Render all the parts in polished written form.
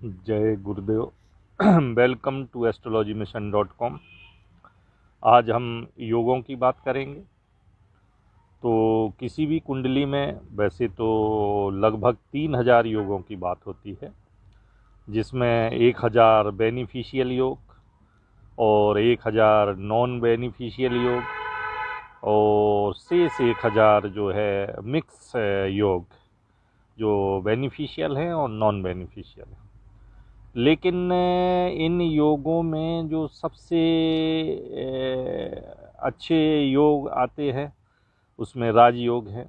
जय गुरुदेव। Welcome to astrologymission.com। आज हम योगों की बात करेंगे। तो किसी भी कुंडली में वैसे तो लगभग 3000 योगों की बात होती है, जिसमें 1000 बेनिफिशियल योग और 1000 नॉन बेनिफिशियल योग और शेष 1000 जो है मिक्स योग, जो बेनिफिशियल हैं और नॉन बेनिफिशियल हैं। लेकिन इन योगों में जो सबसे अच्छे योग आते हैं उसमें राजयोग है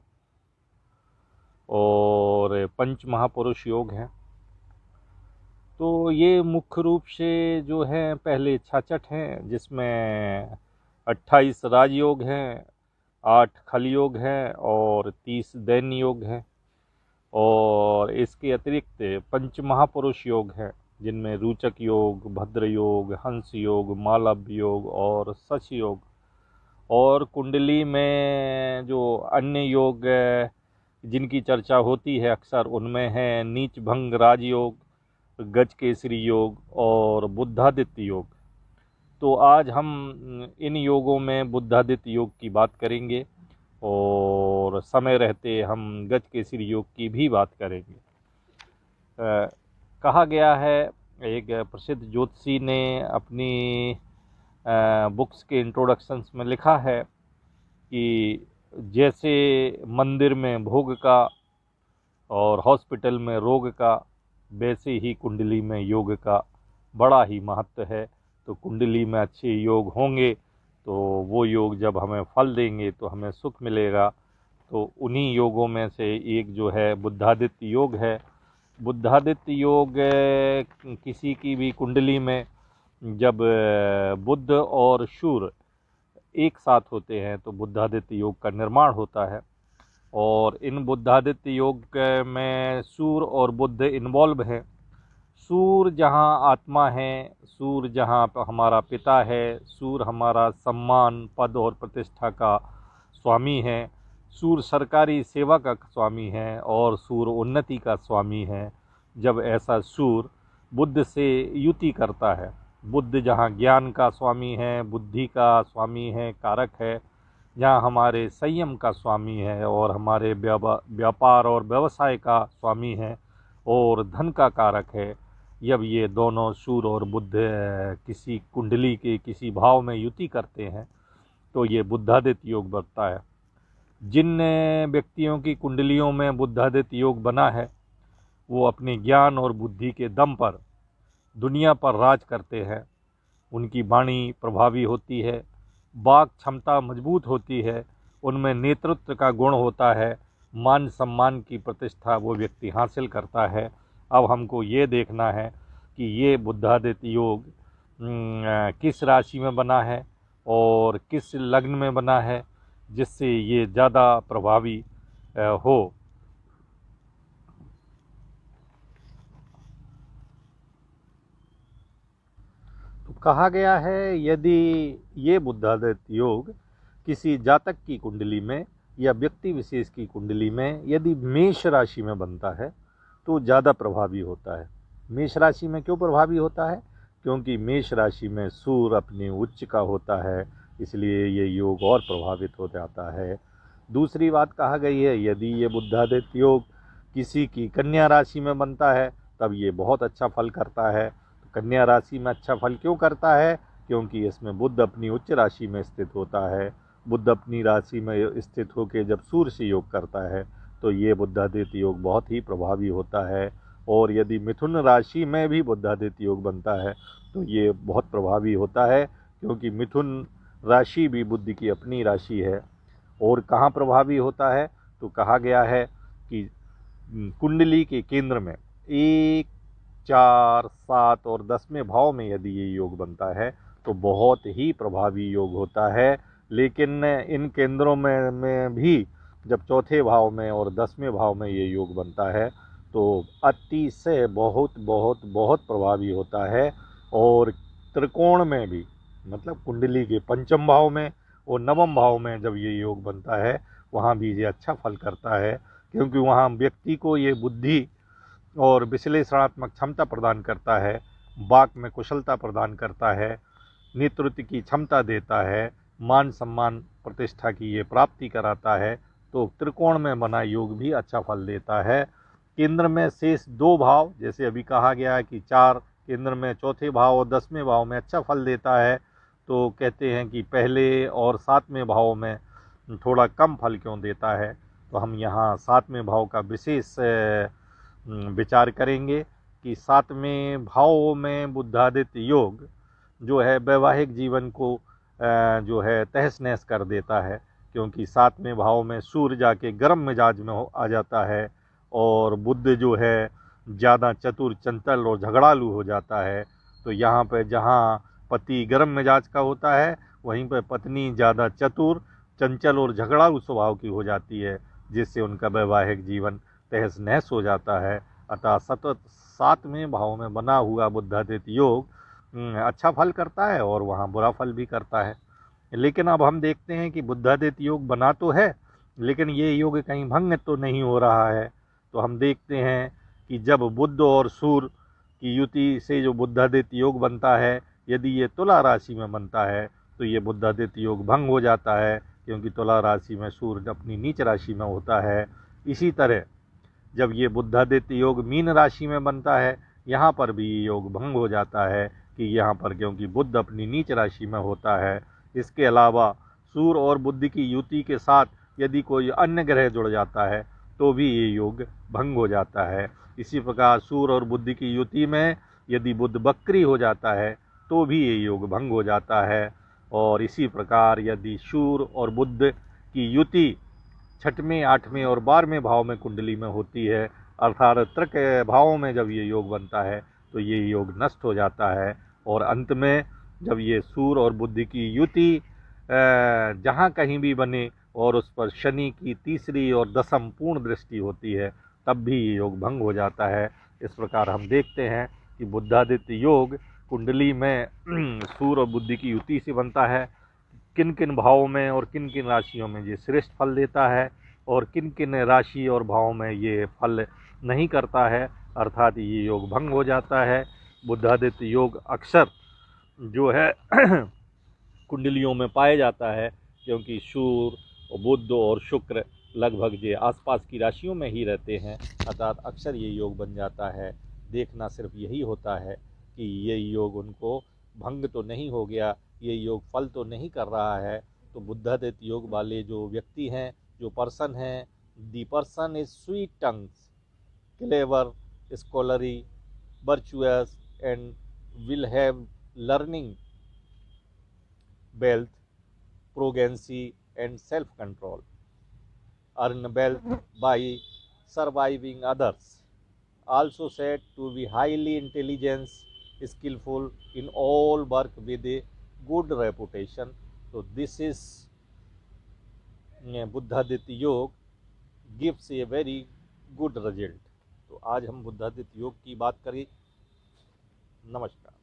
और पंच महापुरुष योग हैं। तो ये मुख्य रूप से जो है पहले 66 हैं, जिसमें 28 राजयोग हैं, 8 खल योग हैं और 30 दैन योग हैं। और इसके अतिरिक्त पंच महापुरुष योग हैं, जिनमें रूचक योग, भद्र योग, हंस योग, मालव्य योग और शश योग। और कुंडली में जो अन्य योग जिनकी चर्चा होती है अक्सर, उनमें है नीच भंग राजयोग, गज केसरी योग और बुद्धादित्य योग। तो आज हम इन योगों में बुद्धादित्य योग की बात करेंगे और समय रहते हम गज केसरी योग की भी बात करेंगे। कहा गया है, एक प्रसिद्ध ज्योतिषी ने अपनी बुक्स के इंट्रोडक्शंस में लिखा है कि जैसे मंदिर में भोग का और हॉस्पिटल में रोग का, वैसे ही कुंडली में योग का बड़ा ही महत्व है। तो कुंडली में अच्छे योग होंगे तो वो योग जब हमें फल देंगे तो हमें सुख मिलेगा। तो उन्हीं योगों में से एक जो है बुद्धादित्य योग है। बुद्धादित्य योग किसी की भी कुंडली में जब बुध और सूर्य एक साथ होते हैं तो बुद्धादित्य योग का निर्माण होता है। और इन बुद्धादित्य योग में सूर्य और बुध इन्वॉल्व हैं। सूर्य जहाँ आत्मा है, सूर्य जहाँ हमारा पिता है, सूर्य हमारा सम्मान, पद और प्रतिष्ठा का स्वामी है, सूर्य सरकारी सेवा का स्वामी है और सूर्य उन्नति का स्वामी है। जब ऐसा सूर्य बुध से युति करता है, बुध जहाँ ज्ञान का स्वामी है, बुद्धि का स्वामी है, कारक है, जहाँ हमारे संयम का स्वामी है और हमारे व्यापार और व्यवसाय का स्वामी है और धन का कारक है, जब ये दोनों सूर्य और बुध किसी कुंडली के किसी भाव में युति करते हैं तो ये बुद्धादित्य योग बनता है। जिन व्यक्तियों की कुंडलियों में बुद्धादित्य योग बना है वो अपने ज्ञान और बुद्धि के दम पर दुनिया पर राज करते हैं। उनकी वाणी प्रभावी होती है, वाक क्षमता मजबूत होती है, उनमें नेतृत्व का गुण होता है, मान सम्मान की प्रतिष्ठा वो व्यक्ति हासिल करता है। अब हमको ये देखना है कि ये बुद्धादित्य योग किस राशि में बना है और किस लग्न में बना है, जिससे ये ज़्यादा प्रभावी हो। तो कहा गया है, यदि ये बुद्धादित्य योग किसी जातक की कुंडली में या व्यक्ति विशेष की कुंडली में यदि मेष राशि में बनता है तो ज़्यादा प्रभावी होता है। मेष राशि में क्यों प्रभावी होता है? क्योंकि मेष राशि में सूर्य अपने उच्च का होता है, इसलिए ये योग और प्रभावित हो जाता है। दूसरी बात कहा गई है, यदि ये बुद्धादित्य योग किसी की कन्या राशि में बनता है तब ये बहुत अच्छा फल करता है। तो कन्या राशि में अच्छा फल क्यों करता है? क्योंकि इसमें बुध अपनी उच्च राशि में स्थित होता है। बुध अपनी राशि में स्थित होकर जब सूर्य से योग करता है तो ये बुद्धादित्य योग बहुत ही प्रभावी होता है। और यदि मिथुन राशि में भी बुद्धादित्य योग बनता है तो ये बहुत प्रभावी होता है, क्योंकि मिथुन राशि भी बुध की अपनी राशि है। और कहाँ प्रभावी होता है? तो कहा गया है कि कुंडली के केंद्र में 1, 4, 7 और 10वें भाव में यदि ये योग बनता है तो बहुत ही प्रभावी योग होता है। लेकिन इन केंद्रों में भी जब चौथे भाव में और 10वें भाव में ये योग बनता है तो अति से बहुत बहुत बहुत प्रभावी होता है। और त्रिकोण में भी, मतलब कुंडली के पंचम भाव में और नवम भाव में जब ये योग बनता है वहाँ भी ये अच्छा फल करता है, क्योंकि वहाँ व्यक्ति को ये बुद्धि और विश्लेषणात्मक क्षमता प्रदान करता है, वाक में कुशलता प्रदान करता है, नेतृत्व की क्षमता देता है, मान सम्मान प्रतिष्ठा की ये प्राप्ति कराता है। तो त्रिकोण में बना योग भी अच्छा फल देता है। केंद्र में शेष 2 भाव, जैसे अभी कहा गया है कि 4 केंद्र में, चौथे भाव और 10वें भाव में अच्छा फल देता है, तो कहते हैं कि पहले और 7वें भाव में थोड़ा कम फल क्यों देता है। तो हम यहाँ 7वें भाव का विशेष विचार करेंगे कि 7वें भाव में बुद्धादित्य योग जो है वैवाहिक जीवन को जो है तहस नहस कर देता है, क्योंकि 7वें भाव में सूर्य जाके गर्म मिजाज में आ जाता है और बुध जो है ज़्यादा चतुर, चंचल और झगड़ालू हो जाता है। तो यहाँ पे जहाँ पति गर्म मिजाज का होता है, वहीं पर पत्नी ज़्यादा चतुर, चंचल और झगड़ालू स्वभाव की हो जाती है, जिससे उनका वैवाहिक जीवन तहस नहस हो जाता है। अतः सतत 7वें भाव में बना हुआ बुद्धादित्य योग अच्छा फल करता है और वहाँ बुरा फल भी करता है। लेकिन अब हम देखते हैं कि बुद्धादित्य योग बना तो है, लेकिन ये योग कहीं भंग तो नहीं हो रहा है। तो हम देखते हैं कि जब बुध और सूर्य की युति से जो बुद्धादित्य योग बनता है, यदि ये तुला राशि में बनता है तो ये बुद्धादित्य योग भंग हो जाता है, क्योंकि तुला राशि में सूर्य अपनी नीच राशि में होता है। इसी तरह जब ये बुद्धादित्य योग मीन राशि में बनता है, यहाँ पर भी ये योग भंग हो जाता है कि यहाँ पर क्योंकि बुध अपनी नीच राशि में होता है। इसके अलावा सूर्य और बुध की युति के साथ यदि कोई अन्य ग्रह जुड़ जाता है तो भी ये योग भंग हो जाता है। इसी प्रकार सूर्य और बुध की युति में यदि बुध वक्री हो जाता है तो भी ये योग भंग हो जाता है। और इसी प्रकार यदि सूर्य और बुध की युति 6वें, 8वें और 12वें भाव में कुंडली में होती है, अर्थात त्रिक भावों में जब ये योग बनता है तो ये योग नष्ट हो जाता है। और अंत में जब ये सूर्य और बुध की युति जहाँ कहीं भी बने और उस पर शनि की तीसरी और दसम पूर्ण दृष्टि होती है, तब भी ये योग भंग हो जाता है। इस प्रकार हम देखते हैं कि बुद्धादित्य योग कुंडली में सूर्य और बुध की युति से बनता है, किन किन भावों में और किन किन राशियों में ये श्रेष्ठ फल देता है और किन किन राशि और भावों में ये फल नहीं करता है, अर्थात ये योग भंग हो जाता है। बुद्धादित्य योग अक्सर जो है कुंडलियों में पाया जाता है, क्योंकि सूर्य, बुध और शुक्र लगभग ये आसपास की राशियों में ही रहते हैं, अर्थात अक्सर ये योग बन जाता है। देखना सिर्फ यही होता है कि ये योग उनको भंग तो नहीं हो गया, ये योग फल तो नहीं कर रहा है। तो बुद्धादित्य योग वाले जो व्यक्ति हैं, जो पर्सन हैं, the person is sweet tongues, clever, scholarly, virtuous and will have learning, wealth, progeny and self-control, earn wealth by surviving others, also said to be highly intelligent, skillful in all work with a good reputation. So this is Buddhaditya योग gives a very good result. तो आज हम बुद्धादित्य योग की बात करें। नमस्कार।